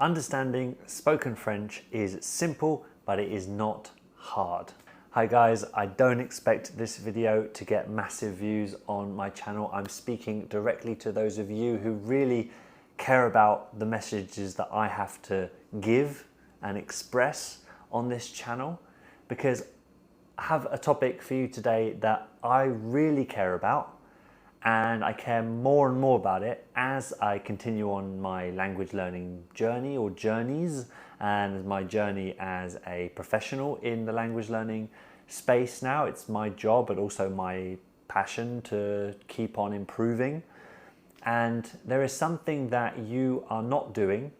Understanding spoken French is simple, but it is not hard. Hi guys, I don't expect this video to get massive views on my channel. I'm speaking directly to those of you who really care about the messages that I have to give and express on this channel, because I have a topic for you today that I really care about, and I care more and more about it as I continue on my language learning journey or journeys, and my journey as a professional in the language learning space now. It's my job, but also my passion to keep on improving. And there is something that you are not doing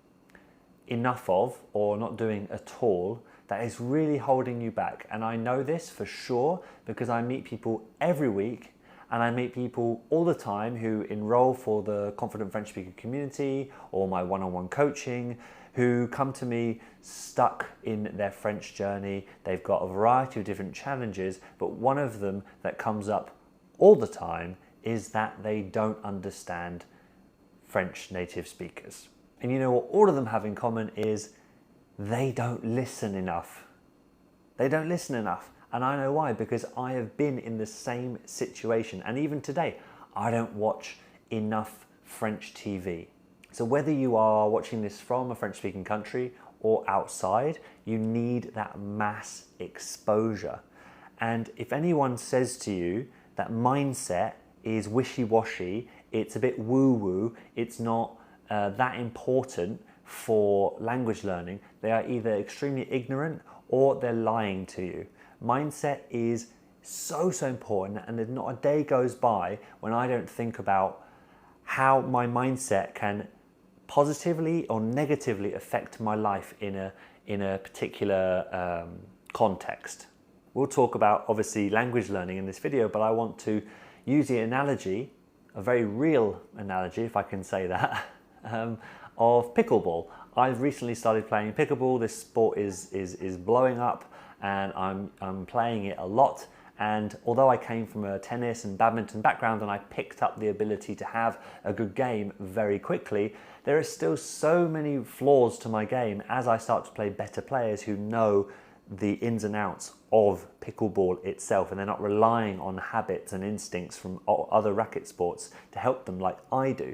enough of, or not doing at all, that is really holding you back. And I know this for sure because I meet people every week, and I meet people all the time who enroll for the Confident French Speaker community or my one-on-one coaching, who come to me stuck in their French journey. They've got a variety of different challenges, but one of them that comes up all the time is that they don't understand French native speakers. And you know what all of them have in common is they don't listen enough. They don't listen enough. And I know why, because I have been in the same situation. And even today, I don't watch enough French TV. So whether you are watching this from a French-speaking country or outside, you need that mass exposure. And if anyone says to you that mindset is wishy-washy, it's a bit woo-woo, it's not that important for language learning, they are either extremely ignorant or they're lying to you. Mindset is so important, and there's not a day goes by when I don't think about how my mindset can positively or negatively affect my life in a particular context. We'll talk about obviously language learning in this video, but I want to use the analogy, a very real analogy, if I can say that, of pickleball. I've recently started playing pickleball. This sport is blowing up, and I'm playing it a lot. And although I came from a tennis and badminton background and I picked up the ability to have a good game very quickly, there are still so many flaws to my game as I start to play better players who know the ins and outs of pickleball itself, and they're not relying on habits and instincts from other racket sports to help them like I do.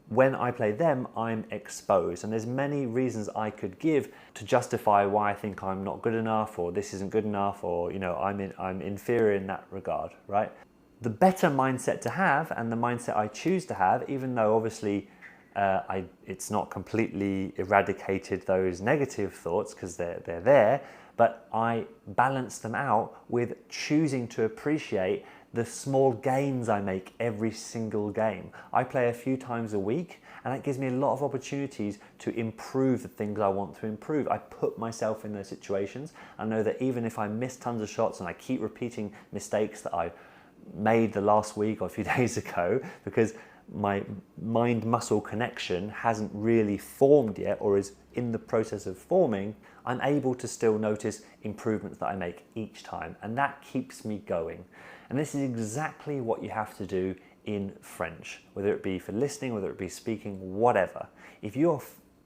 When I play them, I'm exposed, and there's many reasons I could give to justify why I think I'm not good enough, or this isn't good enough, or I'm inferior in that regard, right? The better mindset to have, and the mindset I choose to have, even though obviously it's not completely eradicated those negative thoughts because they're there, but I balance them out with choosing to appreciate the small gains I make every single game. I play a few times a week, and that gives me a lot of opportunities to improve the things I want to improve. I put myself in those situations. I know that even if I miss tons of shots and I keep repeating mistakes that I made the last week or a few days ago, because my mind-muscle connection hasn't really formed yet or is in the process of forming, I'm able to still notice improvements that I make each time, and that keeps me going. And this is exactly what you have to do in French, whether it be for listening, whether it be speaking, whatever. If you're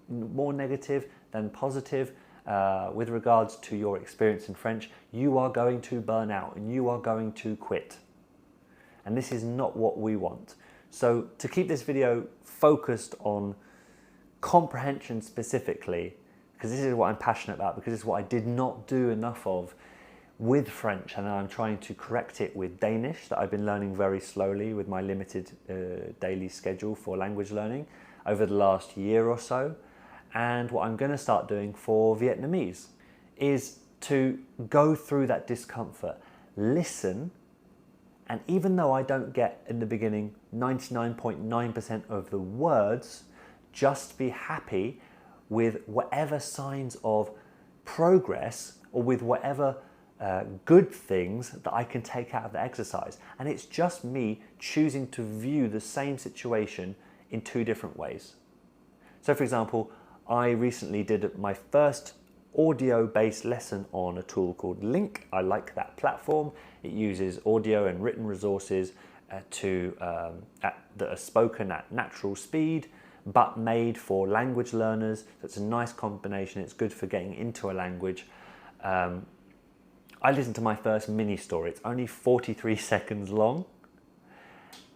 more negative than positive with regards to your experience in French, you are going to burn out and you are going to quit. And this is not what we want. So to keep this video focused on comprehension specifically, because this is what I'm passionate about, because this is what I did not do enough of with French, and I'm trying to correct it with Danish, that I've been learning very slowly with my limited daily schedule for language learning over the last year or so. And what I'm going to start doing for Vietnamese is to go through that discomfort, listen, and even though I don't get in the beginning 99.9% of the words, just be happy with whatever signs of progress or with whatever good things that I can take out of the exercise. And it's just me choosing to view the same situation in two different ways. So for example, I recently did my first audio-based lesson on a tool called Link. I like that platform. It uses audio and written resources that are spoken at natural speed, but made for language learners. So it's a nice combination. It's good for getting into a language. I listened to my first mini story. It's only 43 seconds long.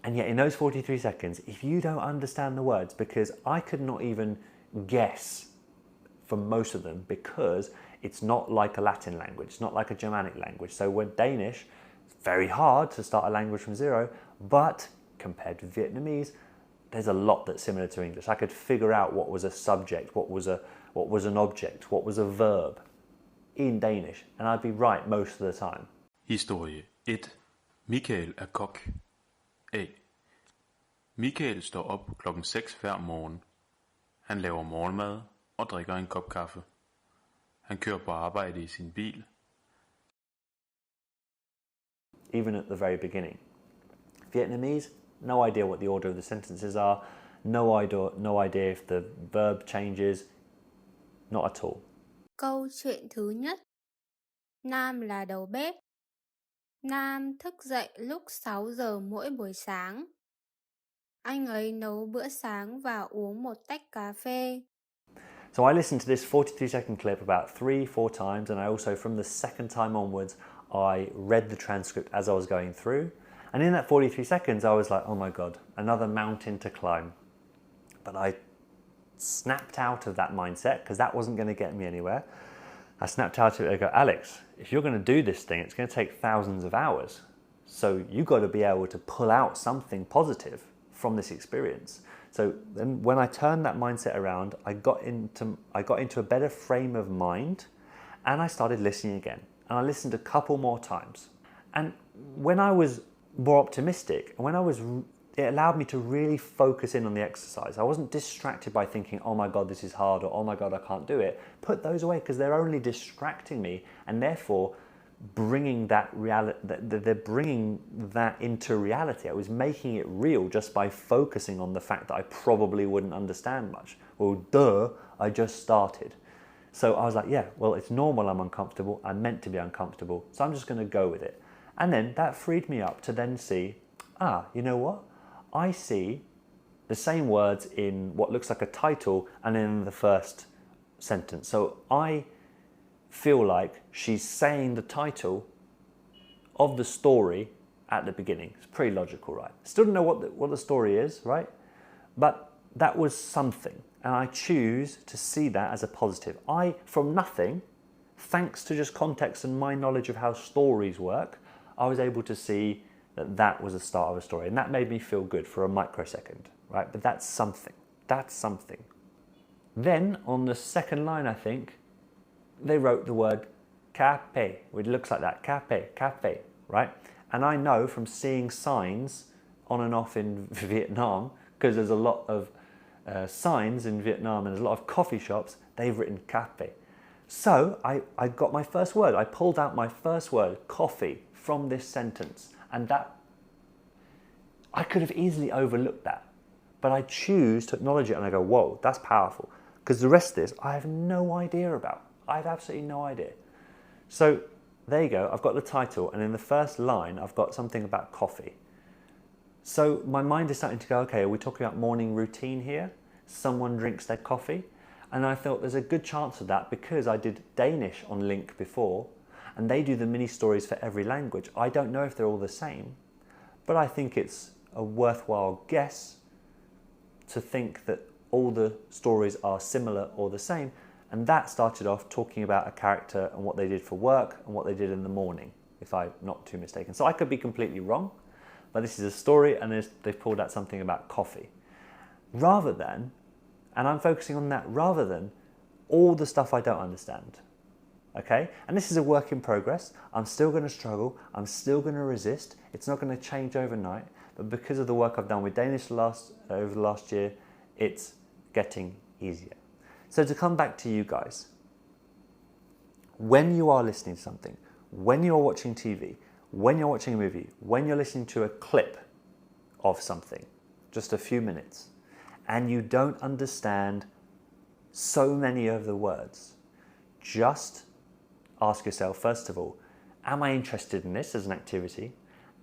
And yet in those 43 seconds, if you don't understand the words, because I could not even guess for most of them, because it's not like a Latin language, it's not like a Germanic language. So when Danish, it's very hard to start a language from zero, but compared to Vietnamese, there's a lot that's similar to English. I could figure out what was a subject, what was an object, what was a verb in Danish, and I'd be right most of the time. Historie 1. Michael er kok. A. Michael står op klokken 6 hver morgen. Han laver morgenmad og drikker en kop kaffe. Han kører på arbejde i sin bil. Even at the very beginning. Vietnamese, no idea what the order of the sentences are, no idea if the verb changes, not at all. Câu chuyện thứ nhất. Nam là đầu bếp. Nam thức dậy lúc 6 giờ mỗi buổi sáng. Anh ấy nấu bữa sáng và uống một tách cà phê. So I listened to this 43-second clip about 3-4 times, and I also, from the second time onwards, I read the transcript as I was going through. And in that 43 seconds, I was like, oh my God, another mountain to climb. But I snapped out of that mindset because that wasn't going to get me anywhere. I snapped out of it and go, Alex, if you're going to do this thing, it's going to take thousands of hours. So you've got to be able to pull out something positive from this experience. So then when I turned that mindset around, I got into a better frame of mind, and I started listening again. And I listened a couple more times. And when I was more optimistic, it allowed me to really focus in on the exercise. I wasn't distracted by thinking, oh my God, this is hard, or oh my God, I can't do it. Put those away, because they're only distracting me, and therefore bringing that into reality. I was making it real just by focusing on the fact that I probably wouldn't understand much. Well, duh, I just started. So I was like, yeah, well, it's normal I'm uncomfortable. I'm meant to be uncomfortable. So I'm just going to go with it. And then that freed me up to then see, you know what? I see the same words in what looks like a title and in the first sentence. So I feel like she's saying the title of the story at the beginning. It's pretty logical, right? Still don't know what the story is, right? But that was something, and I choose to see that as a positive. From nothing, thanks to just context and my knowledge of how stories work, I was able to see that was the start of a story, and that made me feel good for a microsecond, right? But that's something. That's something. Then on the second line, I think, they wrote the word café, which looks like that, café, right? And I know from seeing signs on and off in Vietnam, because there's a lot of signs in Vietnam and there's a lot of coffee shops, they've written café. So I got my first word. I pulled out my first word, coffee, from this sentence. And that, I could have easily overlooked that. But I choose to acknowledge it, and I go, whoa, that's powerful. Because the rest of this, I have no idea about. I have absolutely no idea. So there you go. I've got the title, and in the first line, I've got something about coffee. So my mind is starting to go, okay, are we talking about morning routine here? Someone drinks their coffee? And I thought there's a good chance of that because I did Danish on Link before, and they do the mini stories for every language. I don't know if they're all the same, but I think it's a worthwhile guess to think that all the stories are similar or the same. And that started off talking about a character and what they did for work and what they did in the morning, if I'm not too mistaken. So I could be completely wrong, but this is a story, and they've pulled out something about coffee. Rather than, and I'm focusing on that, rather than all the stuff I don't understand. Okay? And this is a work in progress. I'm still going to struggle. I'm still going to resist. It's not going to change overnight. But because of the work I've done with Danish over the last year, it's getting easier. So to come back to you guys, when you are listening to something, when you're watching TV, when you're watching a movie, when you're listening to a clip of something, just a few minutes, and you don't understand so many of the words, just ask yourself, first of all, am I interested in this as an activity?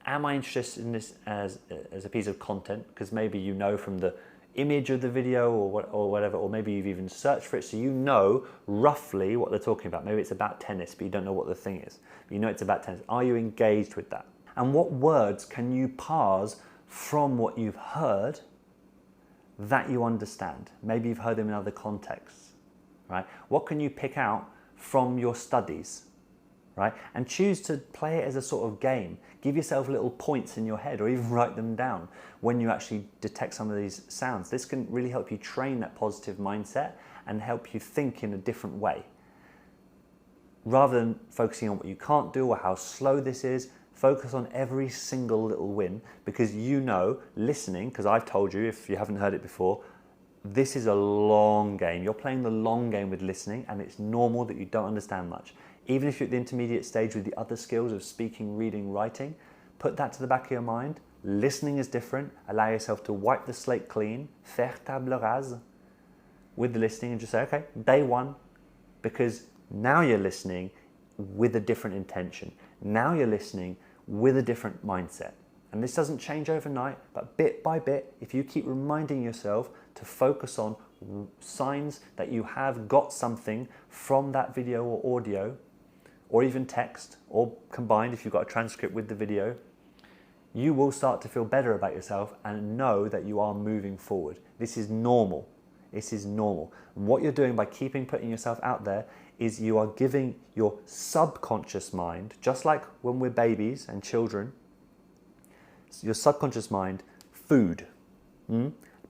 Am I interested in this as a piece of content? Because maybe you know from the image of the video or whatever, or maybe you've even searched for it so you know roughly what they're talking about. Maybe it's about tennis, but you don't know what the thing is. But you know it's about tennis. Are you engaged with that? And what words can you parse from what you've heard that you understand? Maybe you've heard them in other contexts, right? What can you pick out from your studies, right? And choose to play it as a sort of game. Give yourself little points in your head or even write them down when you actually detect some of these sounds. This can really help you train that positive mindset and help you think in a different way. Rather than focusing on what you can't do or how slow this is, focus on every single little win, because you know, listening, because I've told you if you haven't heard it before, this is a long game. You're playing the long game with listening, and it's normal that you don't understand much. Even if you're at the intermediate stage with the other skills of speaking, reading, writing, put that to the back of your mind. Listening is different. Allow yourself to wipe the slate clean, faire table rase with the listening, and just say, okay, day one, because now you're listening with a different intention. Now you're listening with a different mindset. And this doesn't change overnight, but bit by bit, if you keep reminding yourself to focus on signs that you have got something from that video or audio, or even text, or combined if you've got a transcript with the video, you will start to feel better about yourself and know that you are moving forward. This is normal. This is normal. And what you're doing by putting yourself out there is you are giving your subconscious mind, just like when we're babies and children, your subconscious mind, food,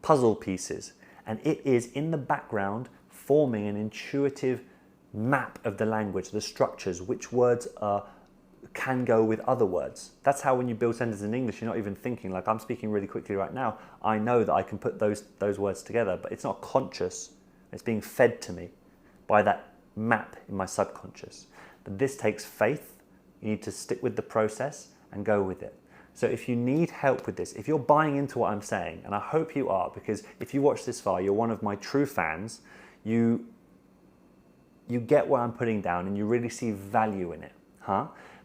puzzle pieces. And it is in the background forming an intuitive map of the language, the structures, which words can go with other words. That's how when you build sentences in English, you're not even thinking, like I'm speaking really quickly right now, I know that I can put those words together, but it's not conscious. It's being fed to me by that map in my subconscious. But this takes faith. You need to stick with the process and go with it. So if you need help with this, if you're buying into what I'm saying, and I hope you are, because if you watch this far, you're one of my true fans, you get what I'm putting down and you really see value in it,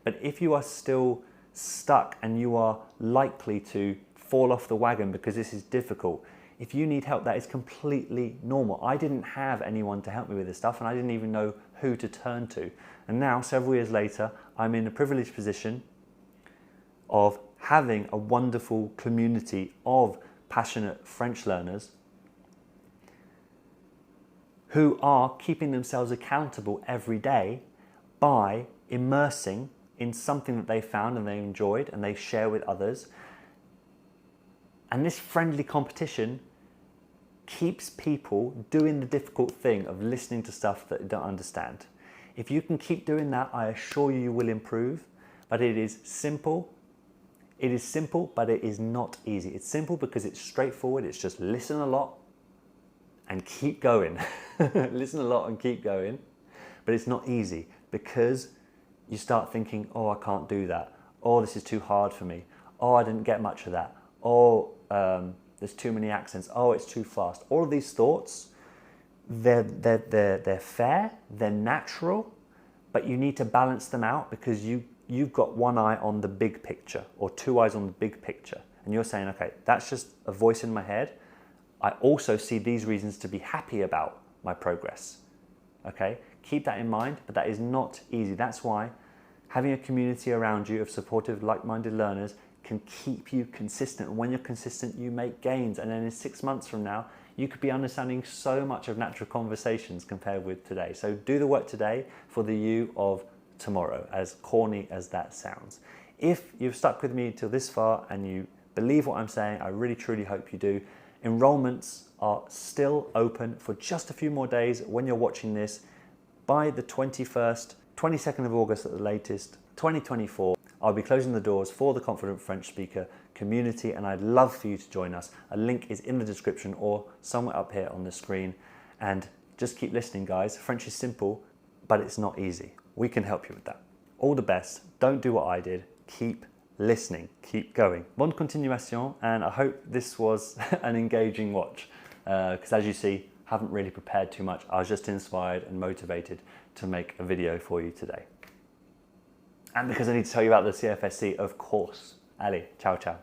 But if you are still stuck and you are likely to fall off the wagon because this is difficult, if you need help, that is completely normal. I didn't have anyone to help me with this stuff, and I didn't even know who to turn to. And now, several years later, I'm in a privileged position of having a wonderful community of passionate French learners who are keeping themselves accountable every day by immersing in something that they found and they enjoyed and they share with others. And this friendly competition keeps people doing the difficult thing of listening to stuff that you don't understand. If you can keep doing that, I assure you, you will improve. But it is simple. It is simple, but it is not easy. It's simple because it's straightforward. It's just listen a lot and keep going. Listen a lot and keep going. But it's not easy because you start thinking, oh, I can't do that. Oh, this is too hard for me. Oh, I didn't get much of that. Oh, there's too many accents. Oh, it's too fast. All of these thoughts, they're fair, they're natural, but you need to balance them out because you've got one eye on the big picture or two eyes on the big picture. And you're saying, okay, that's just a voice in my head. I also see these reasons to be happy about my progress. Okay, keep that in mind, but that is not easy. That's why having a community around you of supportive, like-minded learners can keep you consistent. And when you're consistent, you make gains. And then in 6 months from now, you could be understanding so much of natural conversations compared with today. So do the work today for the you of tomorrow, as corny as that sounds. If you've stuck with me till this far and you believe what I'm saying, I really truly hope you do. Enrollments are still open for just a few more days when you're watching this. By the 22nd of August at the latest, 2024, I'll be closing the doors for the Confident French Speaker community, and I'd love for you to join us. A link is in the description or somewhere up here on the screen. And just keep listening, guys. French is simple, but it's not easy. We can help you with that. All the best. Don't do what I did. Keep listening. Keep going. Bonne continuation, and I hope this was an engaging watch. Because as you see, I haven't really prepared too much. I was just inspired and motivated to make a video for you today. And because I need to tell you about the CFSC, of course. Allez, ciao, ciao.